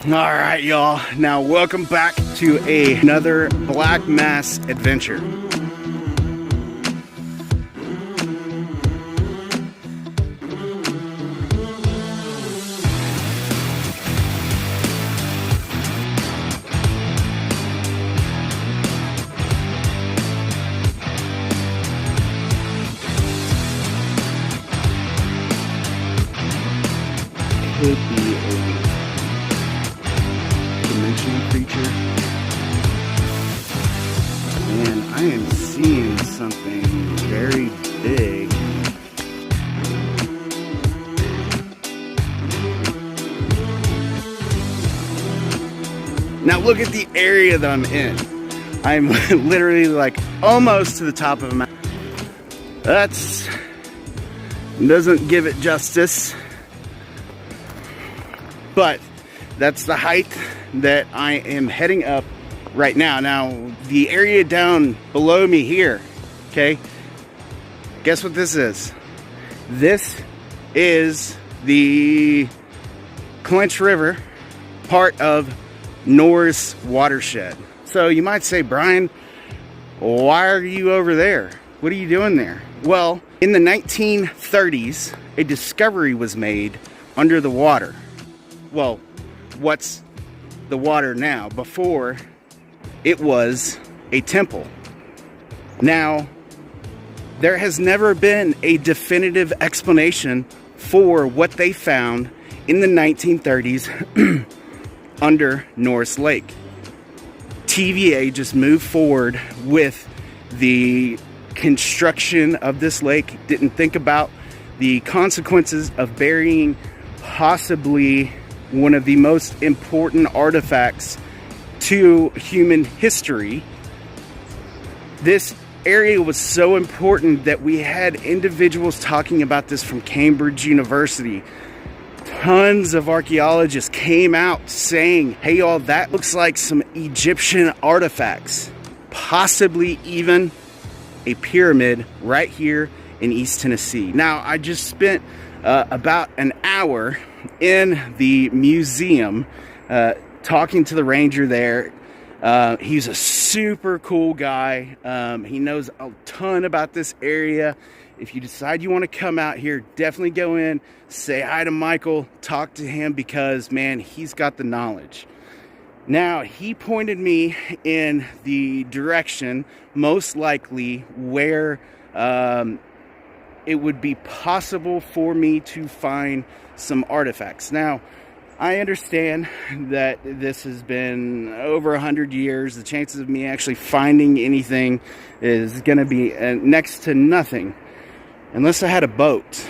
All right, y'all. Now, welcome back to another Black Mass adventure. Could be a dimensional creature. And I am seeing something very big. Now look at the area that I'm in. I'm literally like almost to the top of a mountain. That's doesn't give it justice. But that's the height that I am heading up right now. Now, the area down below me here, okay, guess what this is? This is the Clinch River, part of Norris Watershed. So you might say, Brian, why are you over there? What are you doing there? Well, in the 1930s, a discovery was made under the water. Well, what's the water now? Before, it was a temple. Now, there has never been a definitive explanation for what they found in the 1930s under Norris Lake. TVA just moved forward with the construction of this lake, didn't think about the consequences of burying possibly one of the most important artifacts to human history. This area was so important that we had individuals talking about this from Cambridge University. Tons of archaeologists came out saying, hey y'all, that looks like some Egyptian artifacts, possibly even a pyramid right here in East Tennessee. Now, I just spent about an hour in the museum talking to the ranger there. He's a super cool guy. He knows a ton about this area. If you decide you want to come out here, definitely go in, say hi to Michael, talk to him, because man, he's got the knowledge. Now, he pointed me in the direction most likely where it would be possible for me to find some artifacts. Now, I understand that this has been over 100 years. The chances of me actually finding anything is going to be next to nothing unless I had a boat.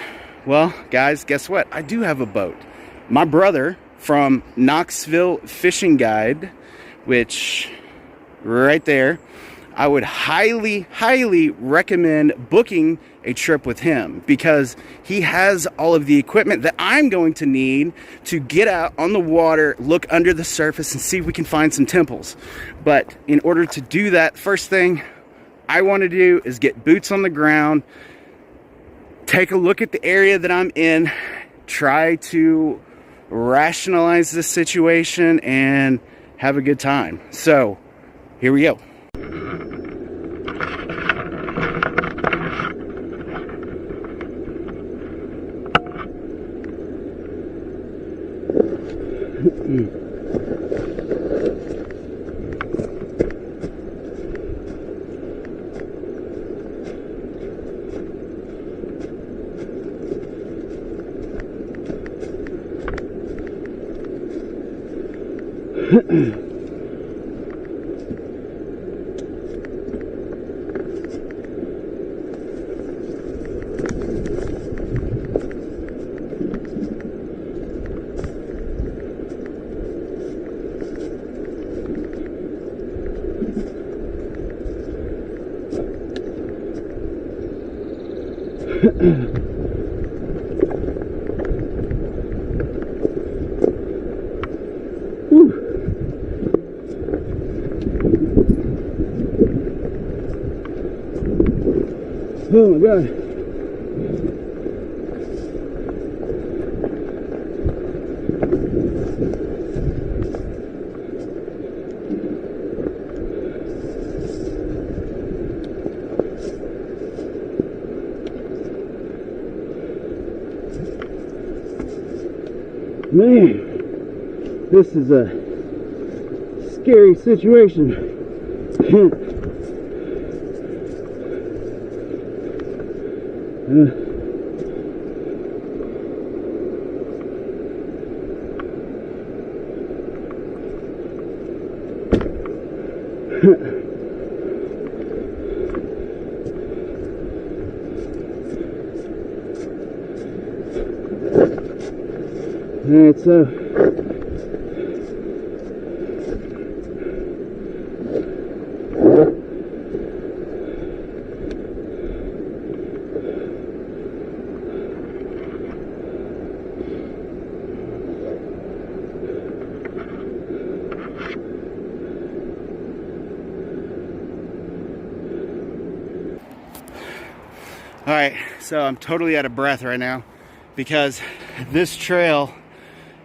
Well, guys, guess what? I do have a boat. My brother from Knoxville Fishing Guide, which right there, I would highly, highly recommend booking a trip with him, because he has all of the equipment that I'm going to need to get out on the water, look under the surface, and see if we can find some temples. But in order to do that, first thing I want to do is get boots on the ground, take a look at the area that I'm in, try to rationalize this situation, and have a good time. So, here we go. Oh my God. Man, this is a scary situation. Alright, so alright, so I'm totally out of breath right now because this trail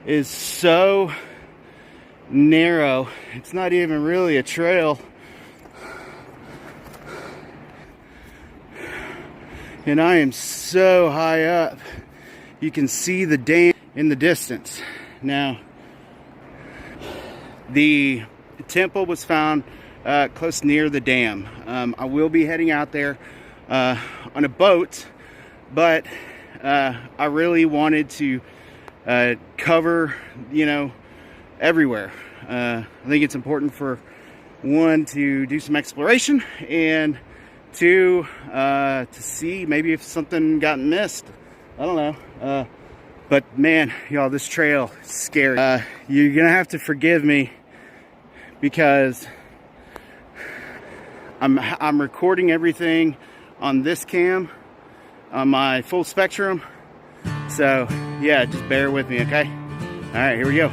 is so narrow. It's not even really a trail. And I am so high up. You can see the dam in the distance. Now, the temple was found close near the dam. I will be heading out there on a boat, but I really wanted to cover, you know, everywhere. I think it's important for one to do some exploration and two to see maybe if something got missed. I don't know. But man, y'all, this trail is scary. You're gonna have to forgive me because I'm recording everything on this cam on my full spectrum. So yeah, just bear with me, okay? All right, here we go.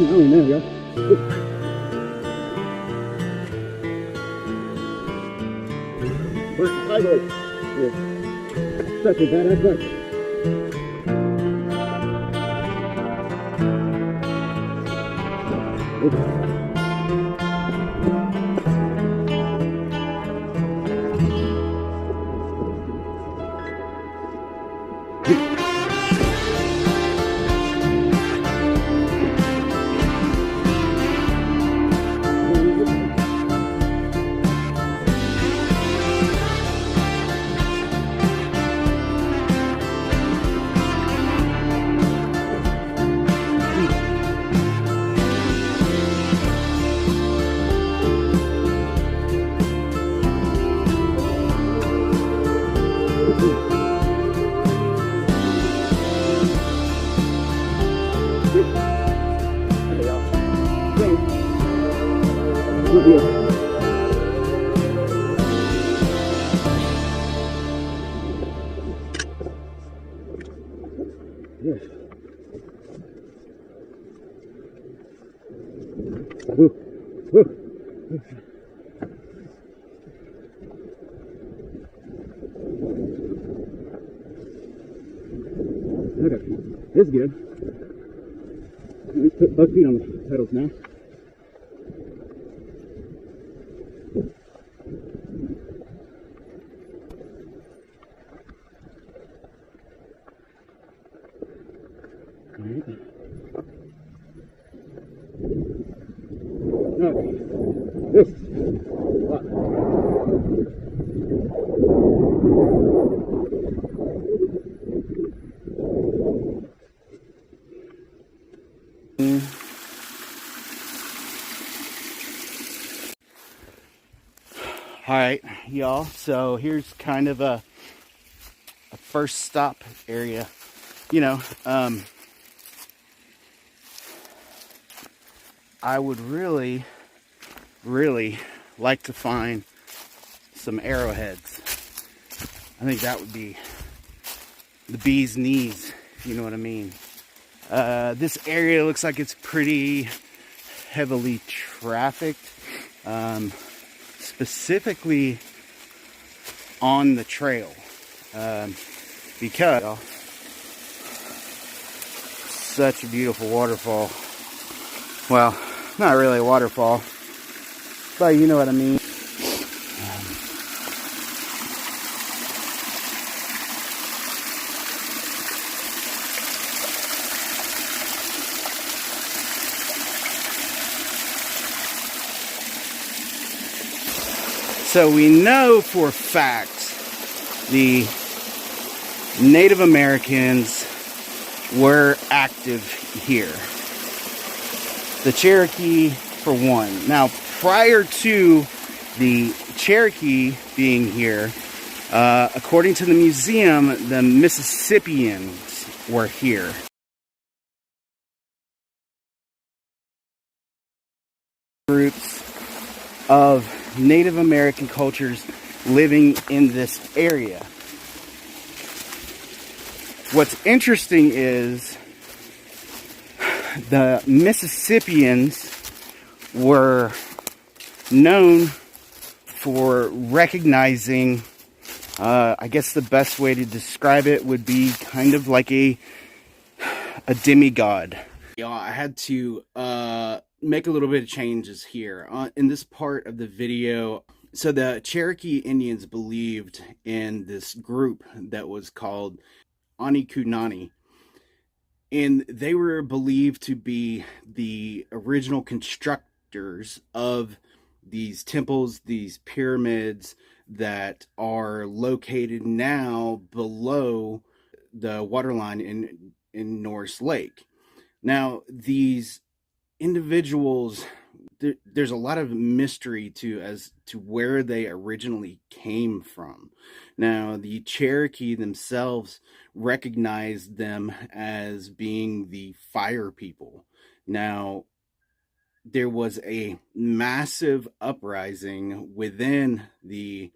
Oh, there we go. Such a badass bike. Yes. Woo. Woo. Okay, this is good. Let's put both feet on the pedals now. This All right, y'all. So here's kind of a first stop area. You know, I would really like to find some arrowheads. I think that would be the bee's knees, if you know what I mean. This area looks like it's pretty heavily trafficked, specifically on the trail, because such a beautiful waterfall. Well, not really a waterfall, but you know what I mean. So we know for a fact the Native Americans were active here. The Cherokee, for one. Now, prior to the Cherokee being here, according to the museum, the Mississippians were here. Groups of Native American cultures living in this area. What's interesting is the Mississippians were known for recognizing, I guess the best way to describe it would be kind of like a demigod. Yeah, I had to make a little bit of changes here in this part of the video. So the Cherokee Indians believed in this group that was called Ani-Kutani, and they were believed to be the original constructors of these temples, these pyramids that are located now below the waterline in Norris Lake. Now, these individuals, there's a lot of mystery as to where they originally came from. Now, the Cherokee themselves recognized them as being the fire people. Now, there was a massive uprising within the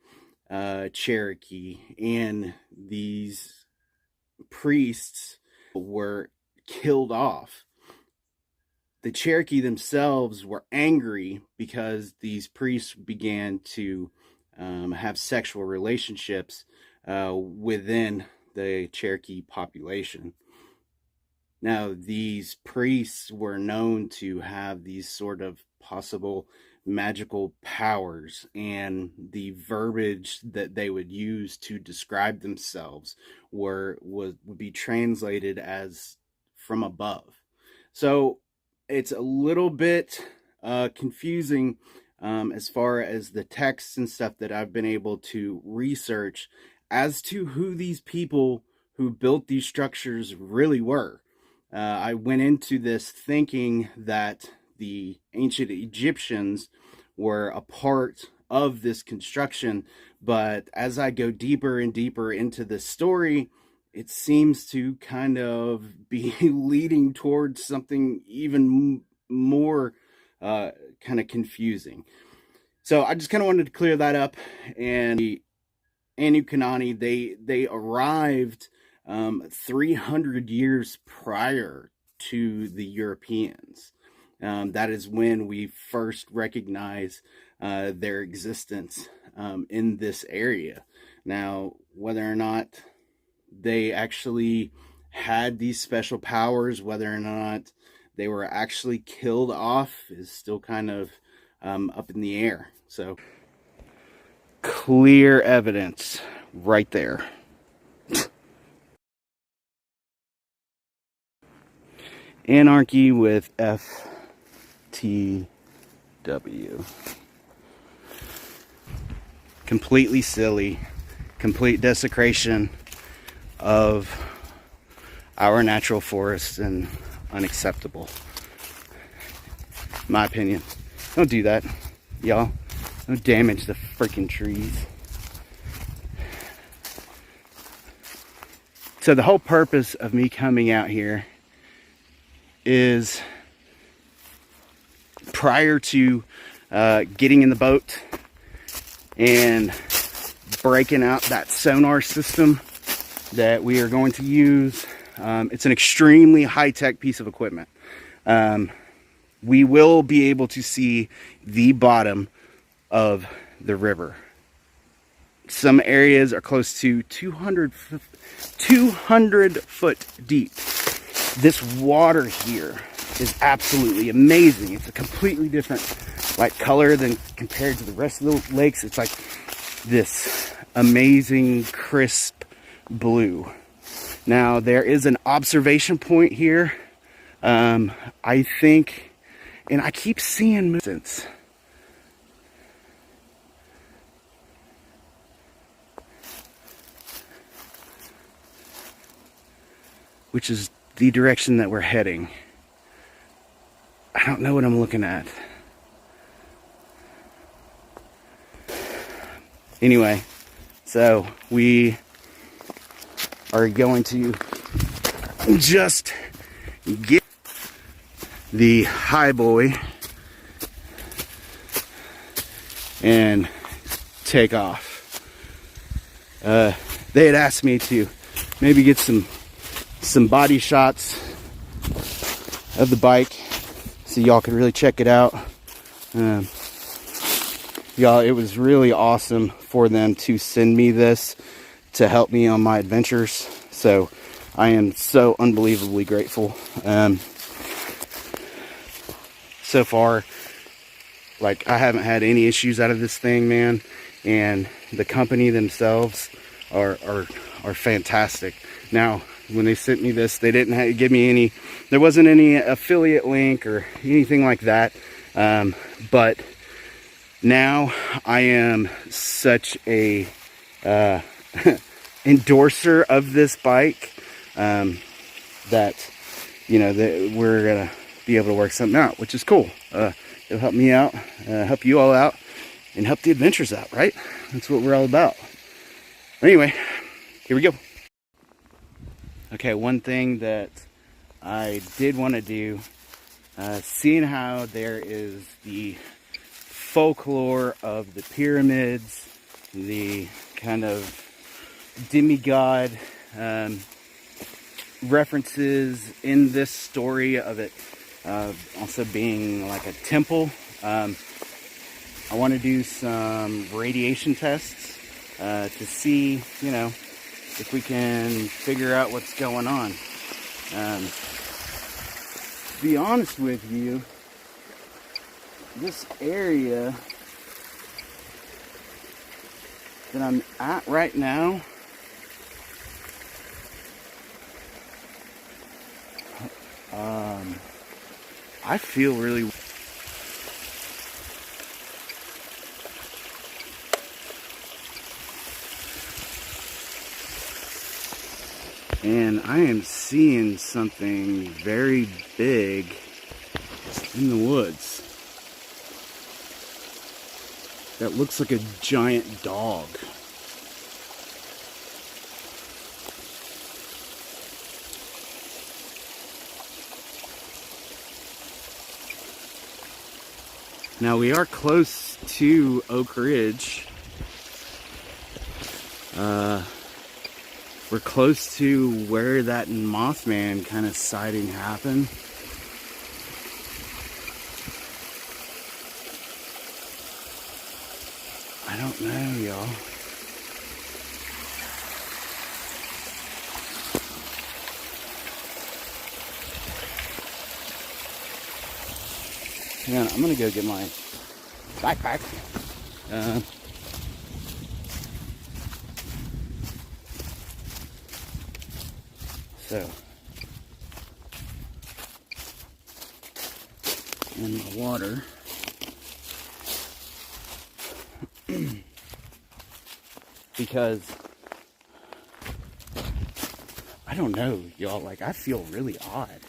Cherokee, and these priests were killed off. The Cherokee themselves were angry because these priests began to have sexual relationships within the Cherokee population. Now, these priests were known to have these sort of possible magical powers, and the verbiage that they would use to describe themselves would be translated as from above. So it's a little bit confusing as far as the texts and stuff that I've been able to research as to who these people who built these structures really were. I went into this thinking that the ancient Egyptians were a part of this construction, but as I go deeper and deeper into the story, it seems to kind of be leading towards something even more kind of confusing. So I just kind of wanted to clear that up. And the Ani-Kutani, they arrived 300 years prior to the Europeans. That is when we first recognize their existence in this area. Now, whether or not they actually had these special powers, whether or not they were actually killed off, is still kind of up in the air. So, clear evidence right there. Anarchy with FTW. Completely silly. Complete desecration of our natural forests and unacceptable. My opinion. Don't do that, y'all. Don't damage the freaking trees. So the whole purpose of me coming out here is prior to getting in the boat and breaking out that sonar system that we are going to use. It's an extremely high-tech piece of equipment. We will be able to see the bottom of the river. Some areas are close to 200 foot deep. This water here is absolutely amazing. It's a completely different like color than compared to the rest of the lakes. It's like this amazing crisp blue. Now there is an observation point here. I think, and I keep seeing movements. Which is the direction that we're heading. I don't know what I'm looking at. Anyway, so we are going to just get the high boy and take off. They had asked me to maybe get some body shots of the bike so y'all could really check it out. Y'all, it was really awesome for them to send me this to help me on my adventures. So I am so unbelievably grateful. So far, like, I haven't had any issues out of this thing, man. And the company themselves are fantastic. Now, when they sent me this, they didn't give me any, there wasn't any affiliate link or anything like that. But now I am such a endorser of this bike that, you know, that we're gonna be able to work something out, which is cool. It'll help me out, help you all out, and help the adventures out, right? That's what we're all about. Anyway, here we go. Okay, one thing that I did want to do, seeing how there is the folklore of the pyramids, the kind of demigod references in this story of it also being like a temple. I want to do some radiation tests to see, you know, if we can figure out what's going on. To be honest with you, this area that I'm at right now, I feel really and I am seeing something very big in the woods that looks like a giant dog. Now we are close to Oak Ridge. We're close to where that Mothman kind of sighting happened. I don't know, y'all. Hang on, I'm gonna go get my backpack. So, in the water. Because, I don't know, y'all, like, I feel really odd.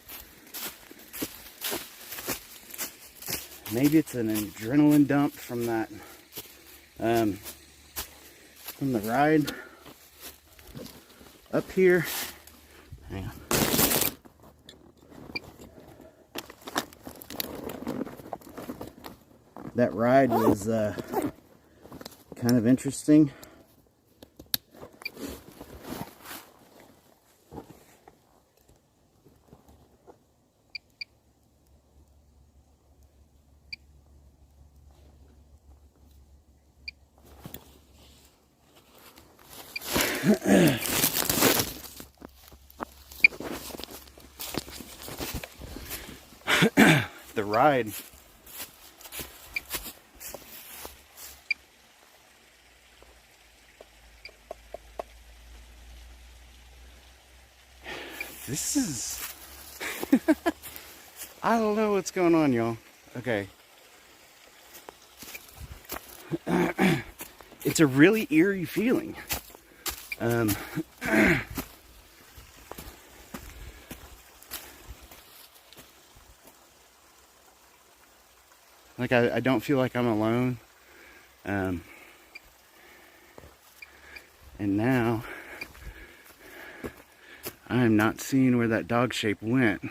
Maybe it's an adrenaline dump from that From the ride up here. Hang on. That ride was kind of interesting. The ride this is I don't know what's going on, y'all. Okay. It's a really eerie feeling. Like I don't feel like I'm alone. And now I'm not seeing where that dog shape went.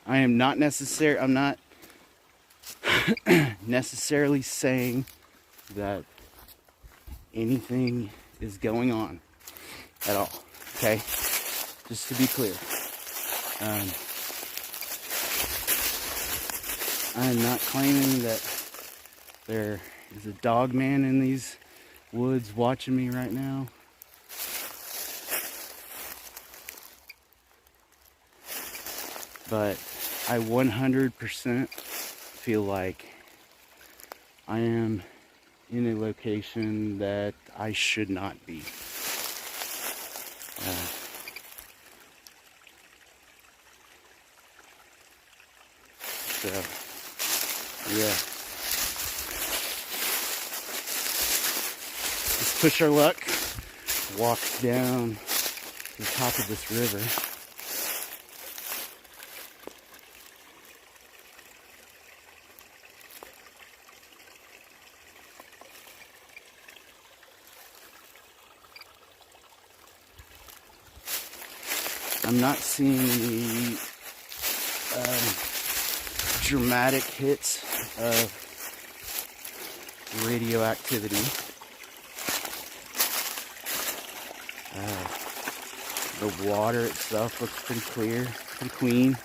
I'm not necessarily saying that anything is going on at all, okay? Just to be clear. I'm not claiming that there is a dog man in these woods watching me right now. But I 100% feel like I am in a location that I should not be. So, yeah. Let's push our luck. Walk down the top of this river. I'm not seeing the dramatic hits of radioactivity. The water itself looks pretty clear, pretty clean.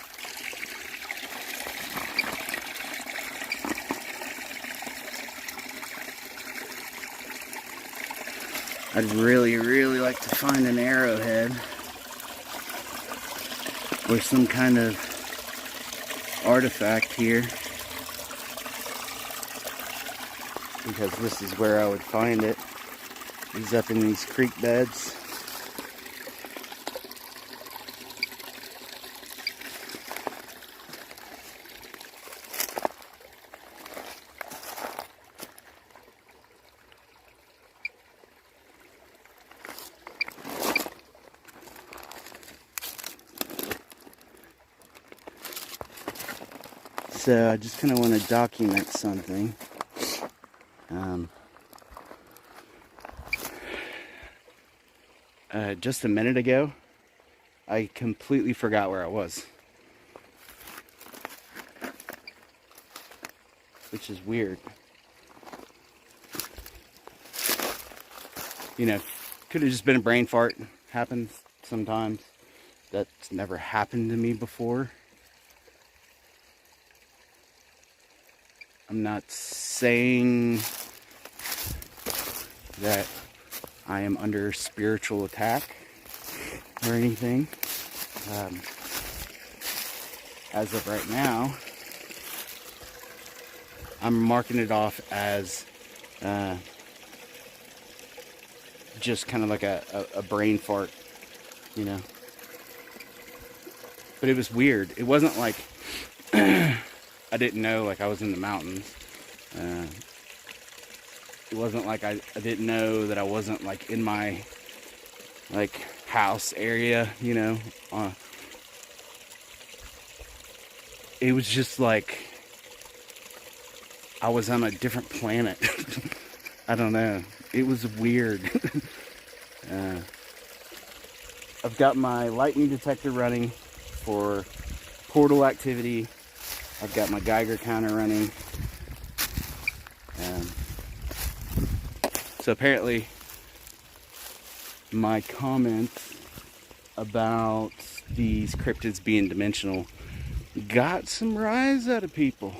I'd really like to find an arrowhead or some kind of artifact here, because this is where I would find it. It's up in these creek beds. So I just kind of want to document something. Just a minute ago, I completely forgot where I was. Which is weird. You know, could have just been a brain fart. Happens sometimes. That's never happened to me before. I'm not saying that I am under spiritual attack or anything. As of right now, I'm marking it off as just kind of like a brain fart, you know. But it was weird. It wasn't like I didn't know, like I was in the mountains. It wasn't like I didn't know that I wasn't like in my like house area, you know. It was just like I was on a different planet. I don't know. It was weird. I've got my lightning detector running for portal activity. I've got my Geiger counter running. So apparently my comments about these cryptids being dimensional got some rise out of people.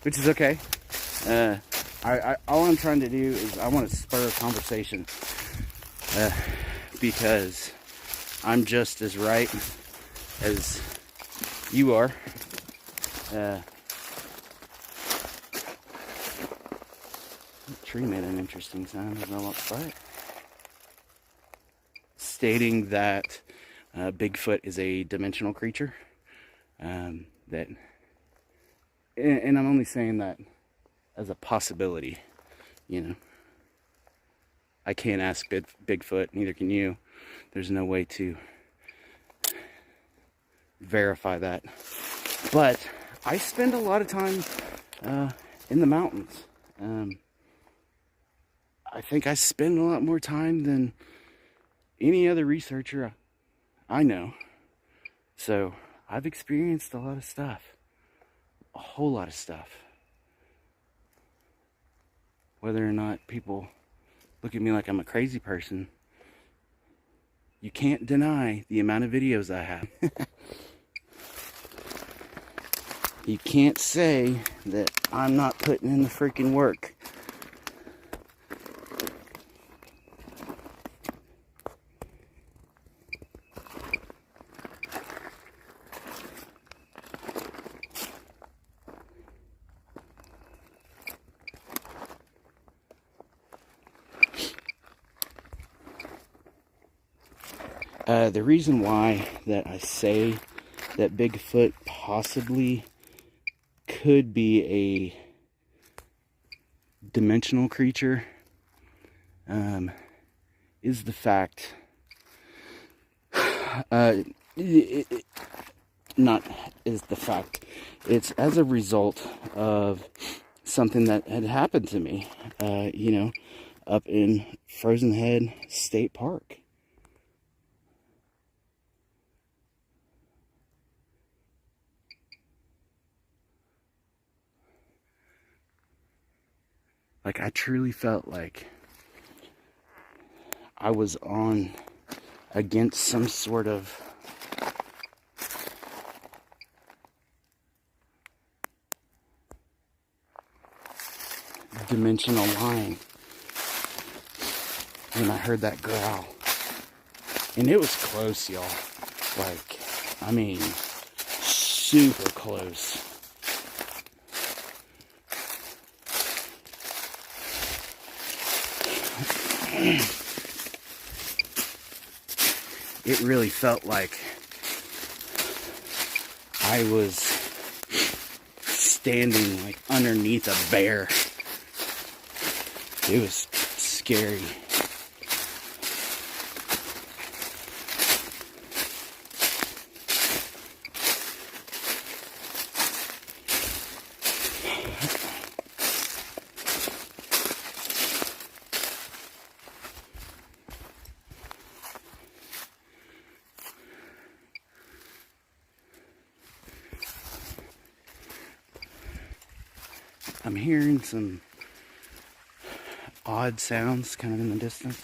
Which is okay. All I'm trying to do is I want to spur a conversation, because I'm just as right as you are. The tree made an interesting sound. I don't know what's right. Stating that Bigfoot is a dimensional creature. That, and I'm only saying that as a possibility, you know. I can't ask Bigfoot, neither can you. There's no way to verify that. But I spend a lot of time in the mountains. I think I spend a lot more time than any other researcher I know. So I've experienced a lot of stuff. A whole lot of stuff. Whether or not people look at me like I'm a crazy person, you can't deny the amount of videos I have. You can't say that I'm not putting in the freaking work. The reason why that I say that Bigfoot possibly could be a dimensional creature is the fact, it's as a result of something that had happened to me, you know, up in Frozen Head State Park. Like, I truly felt like I was on against some sort of dimensional line when I heard that growl. And it was close, y'all. Like, I mean, super close. It really felt like I was standing like underneath a bear. It was scary. I'm hearing some odd sounds kind of in the distance.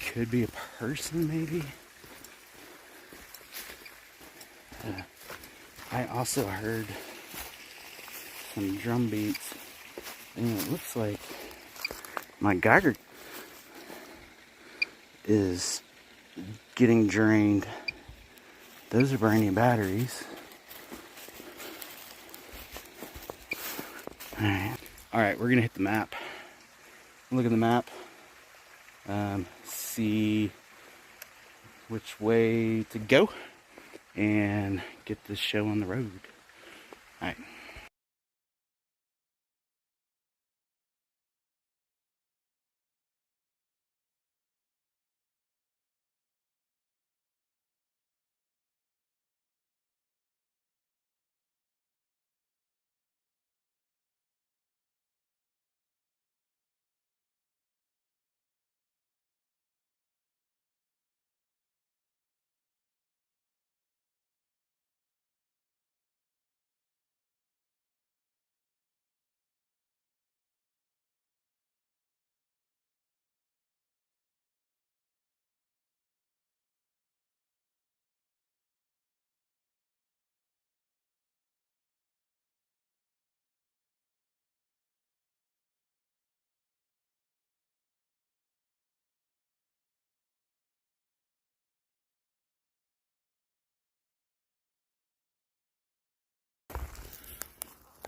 Could be a person, maybe. I also heard some drum beats, and it looks like my Geiger is getting drained. Those are brand new batteries. Alright, we're gonna hit the map. look at the map, see which way to go, and get this show on the road. All right.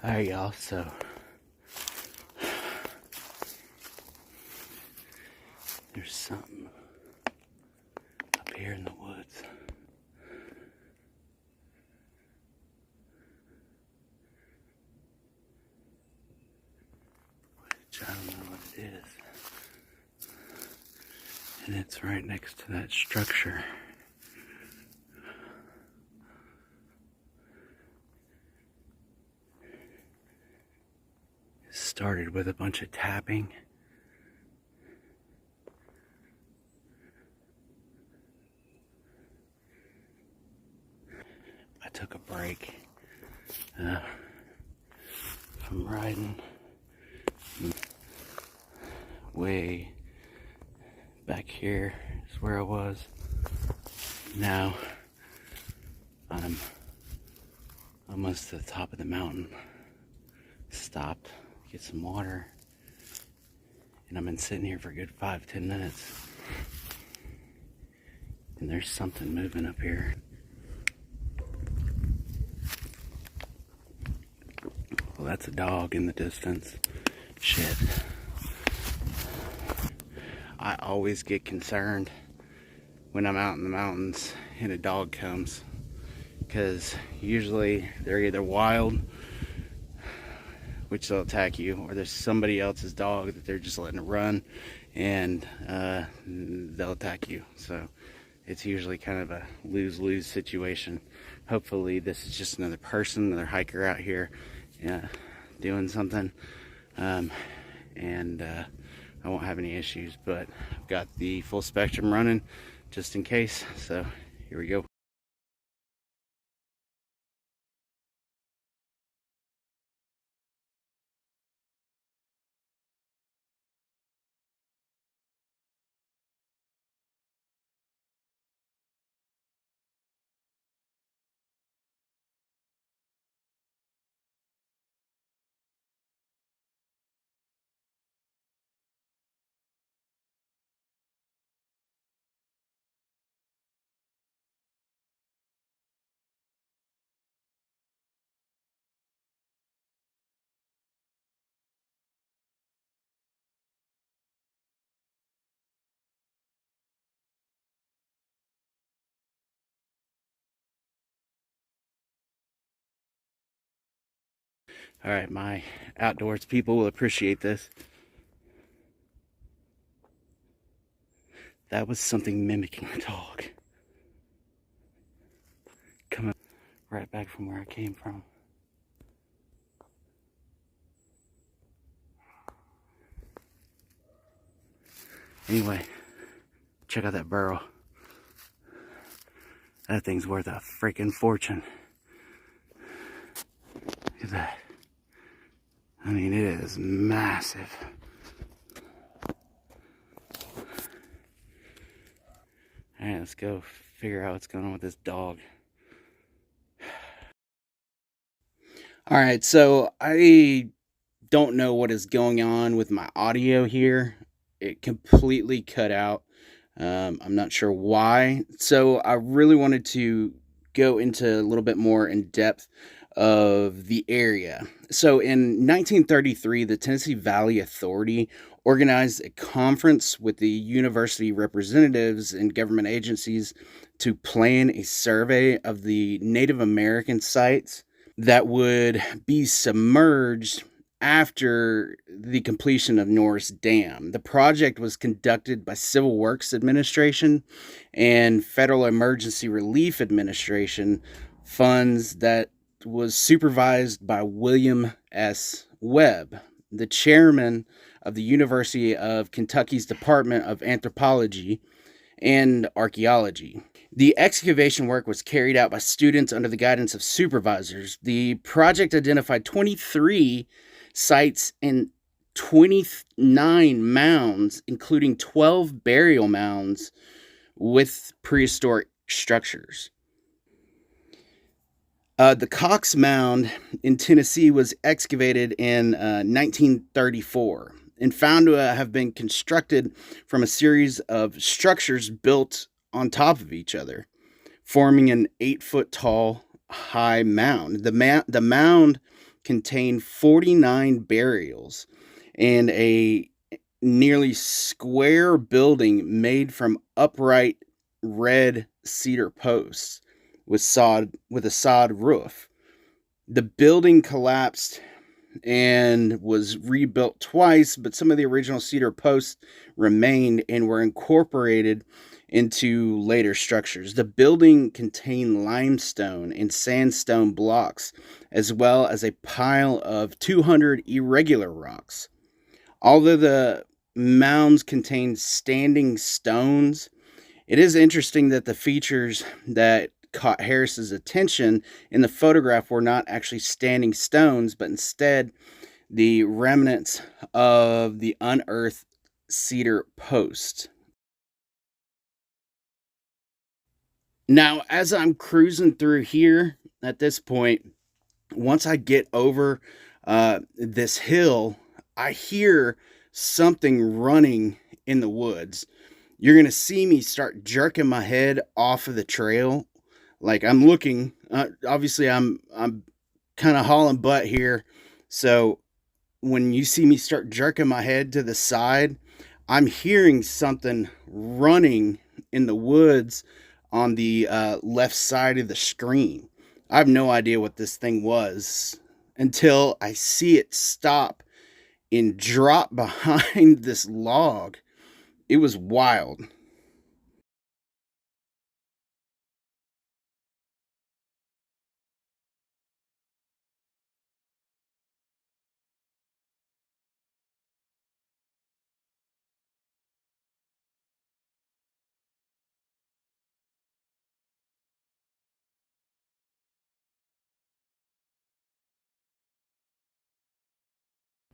Alright, y'all, so there's something up here in the woods. Which I don't know what it is. And it's right next to that structure. It started with a bunch of tapping. I took a break from riding way back here is where I was. Now I'm almost to the top of the mountain. Stopped, get some water, and I've been sitting here for a good 5-10 minutes. And there's something moving up here. Well, that's a dog in the distance. Shit. I always get concerned when I'm out in the mountains and a dog comes, because usually they're either wild, which they'll attack you, or there's somebody else's dog that they're just letting it run, and they'll attack you. So it's usually kind of a lose-lose situation. Hopefully this is just another person, another hiker out here doing something, and I won't have any issues, but I've got the full spectrum running just in case. So here we go. All right, my outdoors people will appreciate this. That was something mimicking a dog. Coming right back from where I came from. Anyway, check out that burrow. That thing's worth a freaking fortune. Look at that. I mean, it is massive. Alright, let's go figure out what's going on with this dog. Alright, so I don't know what is going on with my audio here. It completely cut out. I'm not sure why. So I really wanted to go into a little bit more in depth of the area. So in 1933, the Tennessee Valley Authority organized a conference with the university representatives and government agencies to plan a survey of the Native American sites that would be submerged after the completion of Norris Dam. The project was conducted by Civil Works Administration and Federal Emergency Relief Administration funds that was supervised by William S. Webb, the chairman of the University of Kentucky's Department of Anthropology and Archaeology. The excavation work was carried out by students under the guidance of supervisors. The project identified 23 sites and 29 mounds, including 12 burial mounds with prehistoric structures. The Cox Mound in Tennessee was excavated in 1934 and found to have been constructed from a series of structures built on top of each other, forming an 8-foot tall high mound. The mound contained 49 burials and a nearly square building made from upright red cedar posts with a sod roof. The building collapsed and was rebuilt twice, but some of the original cedar posts remained and were incorporated into later structures. The building contained limestone and sandstone blocks, as well as a pile of 200 irregular rocks. Although the mounds contained standing stones, it is interesting that the features that caught Harris's attention in the photograph were not actually standing stones, but instead the remnants of the unearthed cedar post. Now, as I'm cruising through here at this point, once I get over this hill, I hear something running in the woods. You're going to see me start jerking my head off of the trail. Like I'm looking, obviously I'm kind of hauling butt here. So when you see me start jerking my head to the side, I'm hearing something running in the woods on the left side of the screen. I have no idea what this thing was until I see it stop and drop behind this log. It was wild.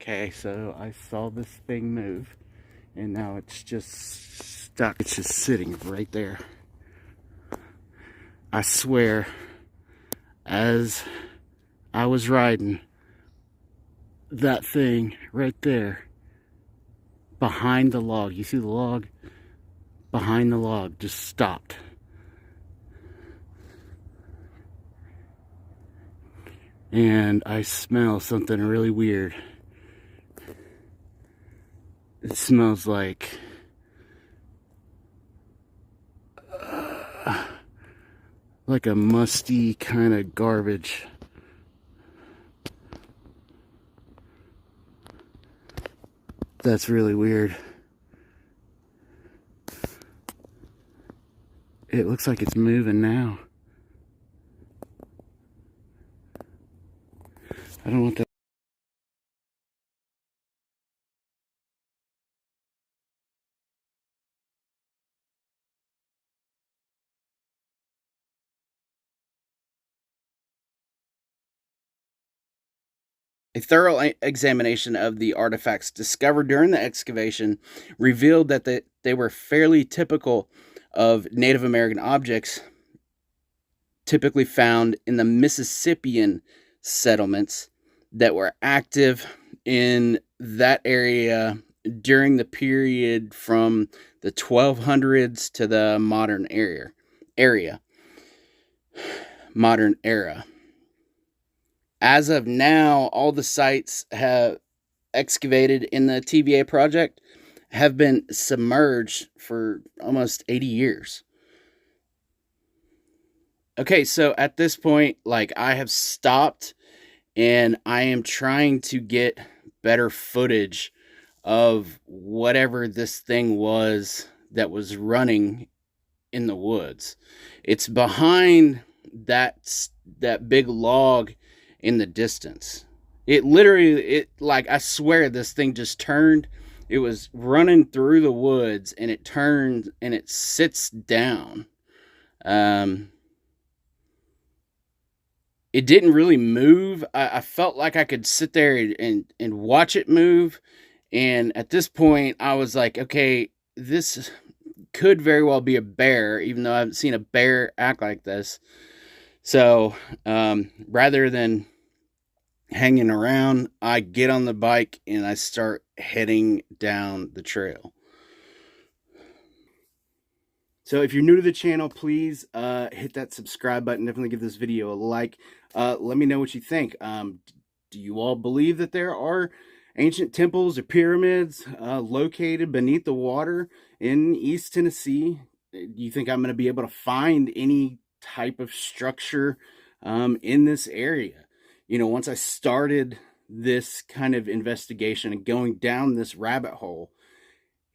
Okay, so I saw this thing move, and now it's just stuck. It's just sitting right there. I swear, as I was riding, that thing right there, behind the log, you see the log? Behind the log, just stopped. And I smell something really weird. It smells like a musty kind of garbage. That's really weird. It looks like it's moving now. I don't want that. A thorough examination of the artifacts discovered during the excavation revealed that they were fairly typical of Native American objects typically found in the Mississippian settlements that were active in that area during the period from the 1200s to the modern era. As of now, all the sites have excavated in the TVA project have been submerged for almost 80 years. Okay, so at this point, like, I have stopped and I am trying to get better footage of whatever this thing was that was running in the woods. It's behind that big log in the distance. It literally, like, I swear this thing just turned. It was running through the woods and it turned and it sits down. It didn't really move. I felt like I could sit there and watch it move. And at this point, I was like, okay, this could very well be a bear, even though I haven't seen a bear act like this. So rather than hanging around, I get on the bike and I start heading down the trail. So if you're new to the channel, please hit that subscribe button. Definitely give this video a like. Let me know what you think. Do you all believe that there are ancient temples or pyramids located beneath the water in East Tennessee? Do you think I'm going to be able to find any type of structure in this area? You know, once I started this kind of investigation and going down this rabbit hole,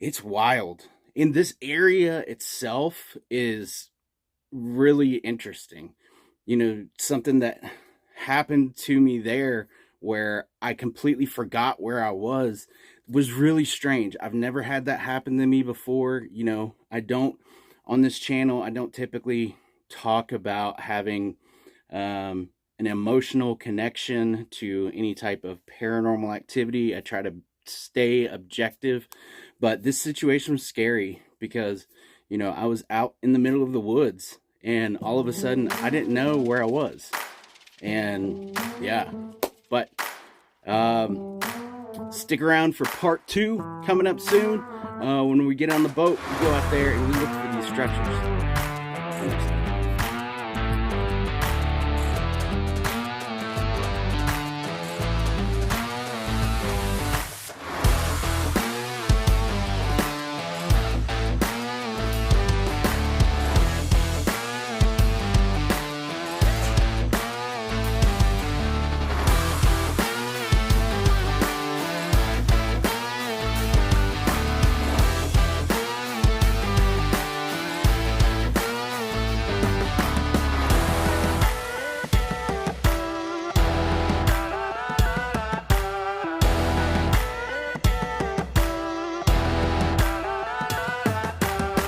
it's wild. And this area itself is really interesting. You know, something that happened to me there where I completely forgot where I was really strange. I've never had that happen to me before. You know, on this channel, I don't typically talk about having an emotional connection to any type of paranormal activity. I try to stay objective, but this situation was scary because, you know, I was out in the middle of the woods and all of a sudden I didn't know where I was. And yeah, but stick around for part 2 coming up soon. When we get on the boat, we go out there and we look for these structures.